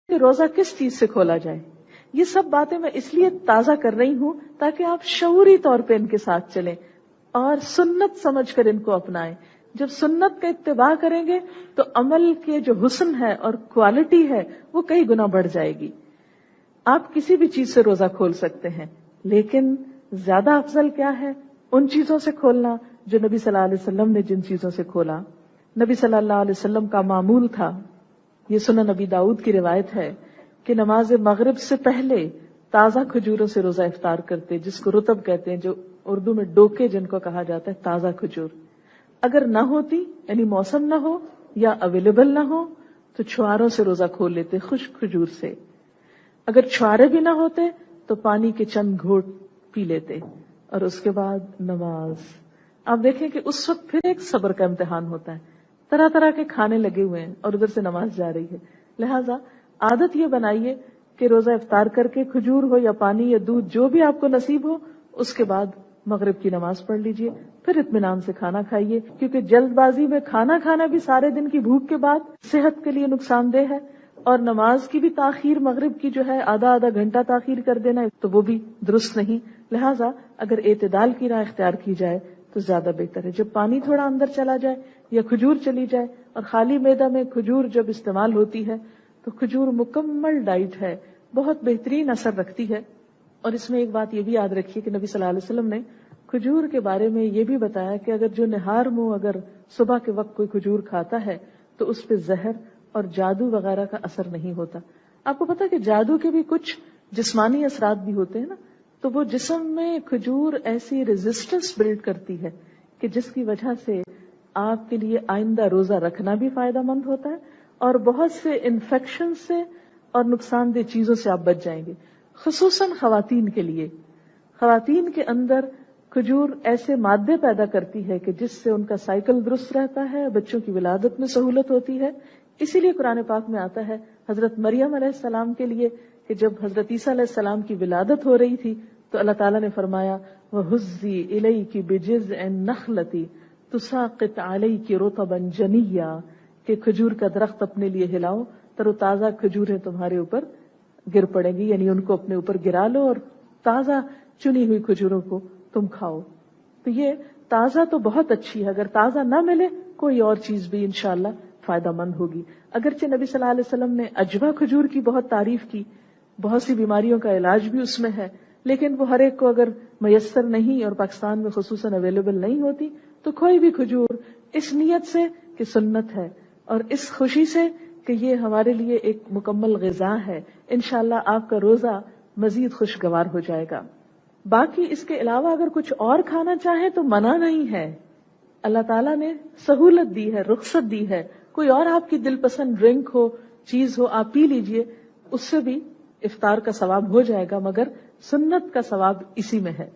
کہ روزہ کس چیز سے کھولا جائے. یہ سب باتیں میں اس لیے تازہ کر رہی ہوں تاکہ آپ شعوری طور پہ ان کے ساتھ چلیں اور سنت سمجھ کر ان کو اپنائیں. جب سنت کا اتباع کریں گے تو عمل کے جو حسن ہے اور کوالٹی ہے وہ کئی گنا بڑھ جائے گی. آپ کسی بھی چیز سے روزہ کھول سکتے ہیں، لیکن زیادہ افضل کیا ہے؟ ان چیزوں سے کھولنا جو نبی صلی اللہ علیہ وسلم نے جن چیزوں سے کھولا. نبی صلی اللہ علیہ وسلم کا معمول تھا، یہ سنن نبی داؤد کی روایت ہے کہ نماز مغرب سے پہلے تازہ کھجوروں سے روزہ افطار کرتے، جس کو رطب کہتے ہیں، جو اردو میں ڈوکے جن کو کہا جاتا ہے، تازہ کھجور. اگر نہ ہوتی یعنی موسم نہ ہو یا اویلیبل نہ ہو تو چھواروں سے روزہ کھول لیتے، خشک کھجور سے. اگر چھوارے بھی نہ ہوتے تو پانی کے چند گھونٹ پی لیتے اور اس کے بعد نماز. آپ دیکھیں کہ اس وقت پھر ایک صبر کا امتحان ہوتا ہے، طرح طرح کے کھانے لگے ہوئے ہیں اور ادھر سے نماز جا رہی ہے. لہٰذا عادت یہ بنائیے کہ روزہ افطار کر کے کھجور ہو یا پانی یا دودھ جو بھی آپ کو نصیب ہو، اس کے بعد مغرب کی نماز پڑھ لیجئے، پھر اطمینان سے کھانا کھائیے. کیونکہ جلد بازی میں کھانا کھانا بھی سارے دن کی بھوک کے بعد صحت کے لیے نقصان دہ ہے، اور نماز کی بھی تاخیر مغرب کی جو ہے آدھا گھنٹہ تاخیر کر دینا تو وہ بھی درست نہیں. لہٰذا اگر اعتدال کی راہ اختیار کی جائے تو زیادہ بہتر ہے. جب پانی تھوڑا اندر چلا جائے یا کھجور چلی جائے، اور خالی معدہ میں کھجور جب استعمال ہوتی ہے تو کھجور مکمل ڈائٹ ہے، بہت بہترین اثر رکھتی ہے. اور اس میں ایک بات یہ بھی یاد رکھیے کہ نبی صلی اللہ علیہ وسلم نے کھجور کے بارے میں یہ بھی بتایا کہ اگر جو نہار منہ اگر صبح کے وقت کوئی کھجور کھاتا ہے تو اس پہ زہر اور جادو وغیرہ کا اثر نہیں ہوتا. آپ کو پتا کہ جادو کے بھی کچھ جسمانی اثرات بھی ہوتے ہیں نا، تو وہ جسم میں کھجور ایسی ریزسٹنس بلڈ کرتی ہے کہ جس کی وجہ سے آپ کے لیے آئندہ روزہ رکھنا بھی فائدہ مند ہوتا ہے اور بہت سے انفیکشن سے اور نقصان دہ چیزوں سے آپ بچ جائیں گے. خصوصاً خواتین کے لیے، خواتین کے اندر کھجور ایسے مادے پیدا کرتی ہے کہ جس سے ان کا سائیکل درست رہتا ہے، بچوں کی ولادت میں سہولت ہوتی ہے. اسی لیے قرآن پاک میں آتا ہے حضرت مریم علیہ السلام کے لیے کہ جب حضرت عیسیٰ علیہ السلام کی ولادت ہو رہی تھی تو اللہ تعالیٰ نے فرمایا وَهُزِّي إِلَيْكِ بِجِذْعِ النَّخْلَةِ تُسَاقِطْ عَلَيْكِ رُطَبًا جَنِيًّا، کہ کھجور کا درخت اپنے لیے ہلاؤ، تر و تازہ کھجوریں تمہارے اوپر گر پڑیں گی، یعنی ان کو اپنے اوپر گرا لو اور تازہ چنی ہوئی کھجوروں کو تم کھاؤ. تو یہ تازہ تو بہت اچھی ہے، اگر تازہ نہ ملے کوئی اور چیز بھی انشاءاللہ فائدہ مند ہوگی. اگرچہ نبی صلی اللہ علیہ وسلم نے اجوا کھجور کی بہت تعریف کی، بہت سی بیماریوں کا علاج بھی اس میں ہے، لیکن وہ ہر ایک کو اگر میسر نہیں اور پاکستان میں خصوصاً اویلیبل نہیں ہوتی تو کوئی بھی کھجور اس نیت سے کہ سنت ہے اور اس خوشی سے کہ یہ ہمارے لیے ایک مکمل غذا ہے، انشاءاللہ آپ کا روزہ مزید خوشگوار ہو جائے گا. باقی اس کے علاوہ اگر کچھ اور کھانا چاہیں تو منع نہیں ہے، اللہ تعالیٰ نے سہولت دی ہے، رخصت دی ہے. کوئی اور آپ کی دل پسند ڈرنک ہو، چیز ہو، آپ پی لیجئے، اس سے بھی افطار کا ثواب ہو جائے گا، مگر سنت کا ثواب اسی میں ہے.